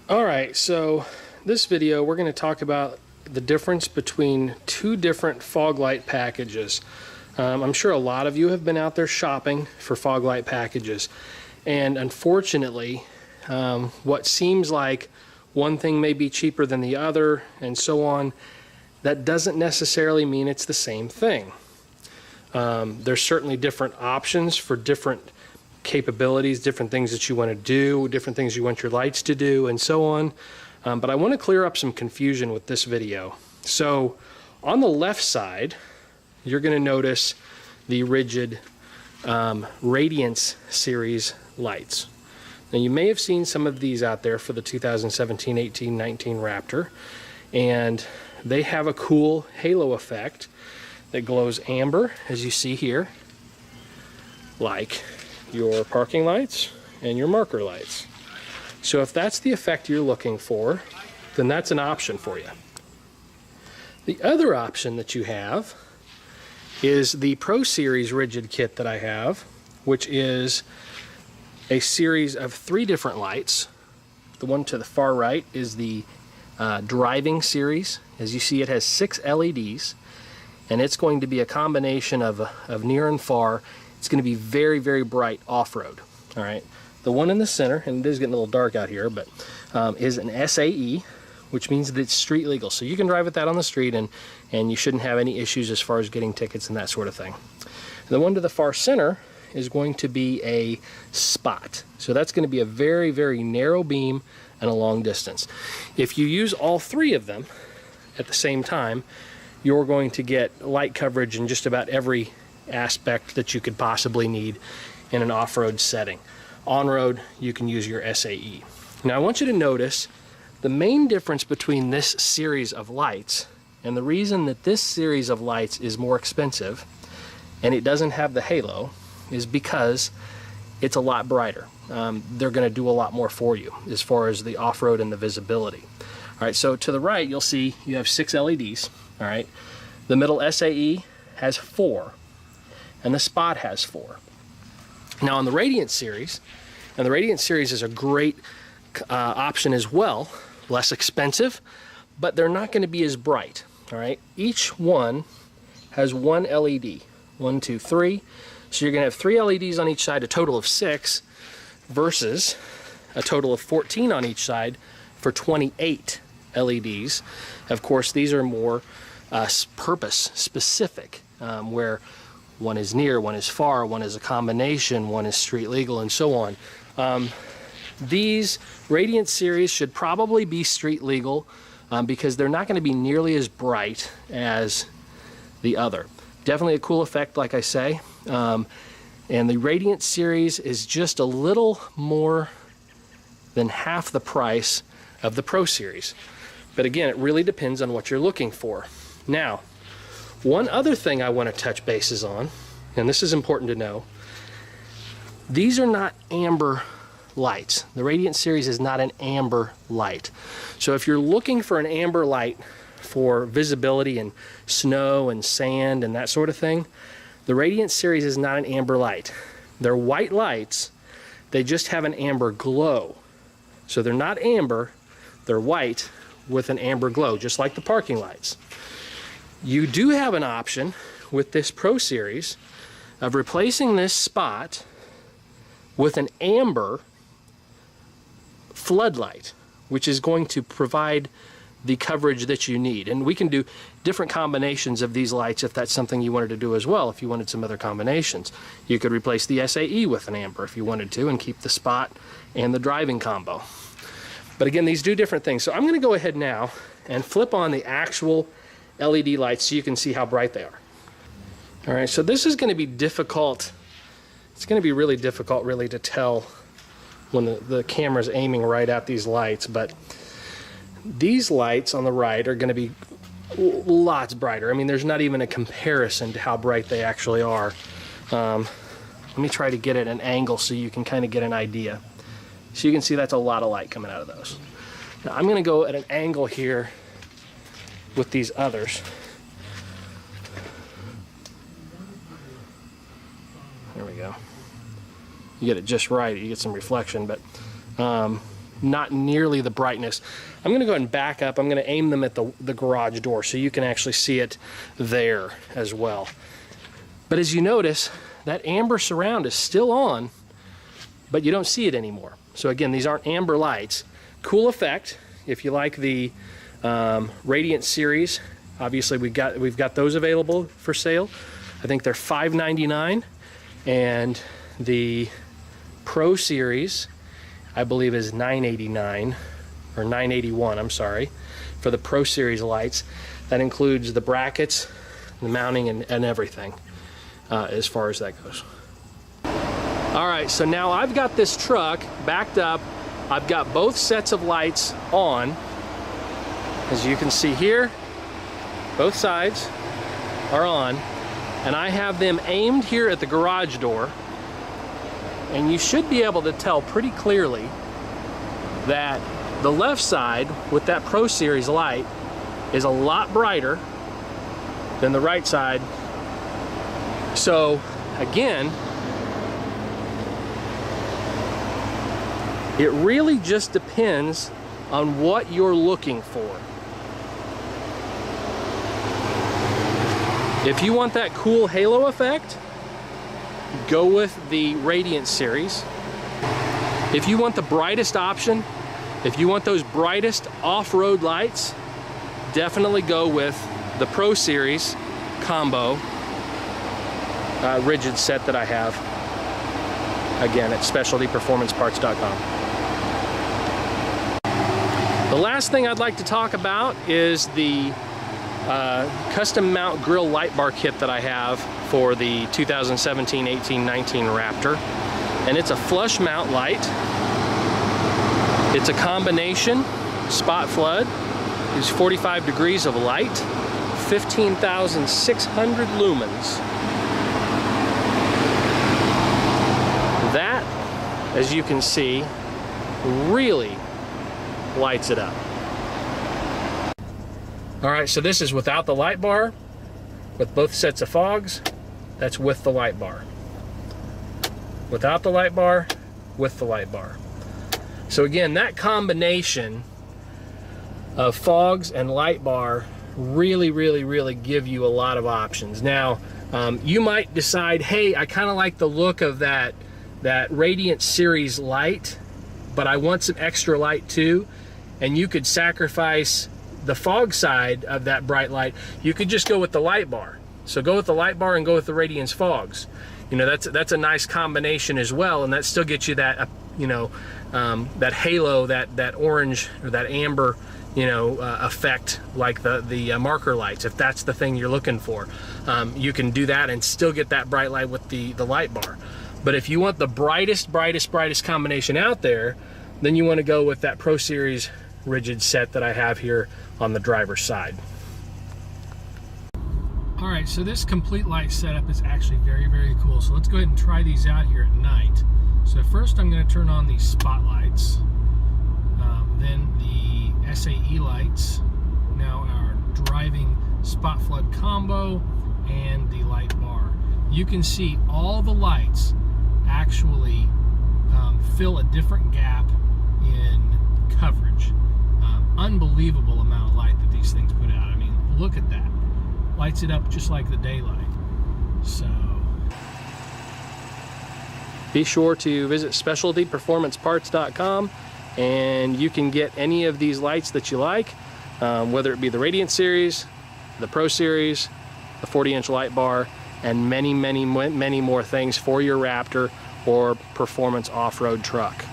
Alright, so this video we're going to talk about the difference between two different fog light packages. I'm sure a lot of you have been out there shopping for fog light packages, and unfortunately what seems like one thing may be cheaper than the other and so on, that doesn't necessarily mean it's the same thing. There's certainly different options for different capabilities, different things that you want to do, different things you want your lights to do, and so on. But I want to clear up some confusion with this video. So on the left side, you're going to notice the rigid Radiance series lights. Now you may have seen some of these out there for the 2017, 18, 19 Raptor, and they have a cool halo effect that glows amber, as you see here, like your parking lights and your marker lights. So if that's the effect you're looking for, then that's an option for you. The other option that you have is the Pro Series rigid kit that I have, which is a series of 3 different lights. The one to the far right is the driving series. As you see, it has 6 LEDs, and it's going to be a combination of near and far. It's going to be very, very bright off-road. All right. The one in the center, and it is getting a little dark out here, but is an SAE, which means that it's street legal. So you can drive with that on the street, and you shouldn't have any issues as far as getting tickets and that sort of thing. And the one to the far center is going to be a spot. So that's going to be a very, very narrow beam and a long distance. If you use all 3 of them at the same time, you're going to get light coverage in just about every aspect that you could possibly need in an off-road setting. On-road, you can use your SAE. Now I want you to notice the main difference between this series of lights, and the reason that this series of lights is more expensive and it doesn't have the halo, is because it's a lot brighter. They're going to do a lot more for you as far as the off-road and the visibility. All right, so to the right you'll see you have 6 LEDs. All right, the middle SAE has 4, and the spot has 4. Now on the Radiance series, and the Radiance series is a great option as well, less expensive, but they're not going to be as bright. All right, each one has 1 LED, 1, 2, 3. So you're going to have 3 LEDs on each side, a total of 6, versus a total of 14 on each side for 28 LEDs. Of course, these are more purpose specific, where one is near, one is far, one is a combination, one is street legal, and so on. These Radiance series should probably be street legal because they're not going to be nearly as bright as the other. Definitely a cool effect, like I say. And the Radiance series is just a little more than half the price of the Pro Series. But again, it really depends on what you're looking for. Now, one other thing I want to touch bases on, and this is important to know, these are not amber lights. The Radiance series is not an amber light. So if you're looking for an amber light for visibility and snow and sand and that sort of thing, the Radiance series is not an amber light. They're white lights, they just have an amber glow. So they're not amber, they're white with an amber glow, just like the parking lights. You do have an option with this Pro Series of replacing this spot with an amber floodlight, which is going to provide the coverage that you need. And we can do different combinations of these lights if that's something you wanted to do as well. If you wanted some other combinations, you could replace the SAE with an amber if you wanted to, and keep the spot and the driving combo. But again, these do different things. So I'm going to go ahead now and flip on the actual LED lights so you can see how bright they are. All right, so this is going to be difficult. It's going to be really difficult really to tell when the camera's aiming right at these lights, but these lights on the right are going to be lots brighter. I mean, there's not even a comparison to how bright they actually are. Let me try to get at an angle so you can kind of get an idea. So you can see that's a lot of light coming out of those. Now I'm going to go at an angle here with these others. There we go. You get it just right, you get some reflection, but not nearly the brightness. I'm going to go ahead and back up. I'm going to aim them at the garage door so you can actually see it there as well. But as you notice, that amber surround is still on, but you don't see it anymore. So again, these aren't amber lights. Cool effect if you like the Radiance series. Obviously we've got those available for sale. I think they're $5.99, and the Pro series I believe is $9.89 or $9.81, I'm sorry, for the Pro series lights. That includes the brackets, the mounting, and everything as far as that goes. All right, so now I've got this truck backed up. I've got both sets of lights on. As you can see here, both sides are on, and I have them aimed here at the garage door. And you should be able to tell pretty clearly that the left side with that Pro Series light is a lot brighter than the right side. So again, it really just depends on what you're looking for. If you want that cool halo effect, go with the Radiance series. If you want the brightest option, if you want those brightest off-road lights, definitely go with the Pro Series combo rigid set that I have, again, at specialtyperformanceparts.com. The last thing I'd like to talk about is the custom mount grill light bar kit that I have for the 2017, 18, 19 Raptor. And it's a flush mount light. It's a combination spot flood. It's 45 degrees of light, 15,600 lumens. That, as you can see, really lights it up. All right, so this is without the light bar, with both sets of fogs. That's with the light bar. Without the light bar, with the light bar. So again, that combination of fogs and light bar really give you a lot of options. Now, you might decide, hey, I kind of like the look of that Radiance series light, but I want some extra light too, and you could sacrifice the fog side of that bright light. You could just go with the light bar. So go with the light bar and go with the Radiance fogs. You know, that's a nice combination as well, and that still gets you that that halo, that orange or that amber, effect, like the marker lights. If that's the thing you're looking for, you can do that and still get that bright light with the light bar. But if you want the brightest combination out there, then you want to go with that Pro Series rigid set that I have here on the driver's side. All right, so this complete light setup is actually very cool. So let's go ahead and try these out here at night. So first I'm going to turn on these spotlights, then the SAE lights, now our driving spot flood combo, and the light bar. You can see all the lights actually fill a different gap in coverage. Unbelievable amount of light that these things put out. I mean, look at that. Lights it up just like the daylight. So be sure to visit specialtyperformanceparts.com, and you can get any of these lights that you like, whether it be the Radiance series, the Pro series, the 40-inch light bar, and many more things for your Raptor or performance off-road truck.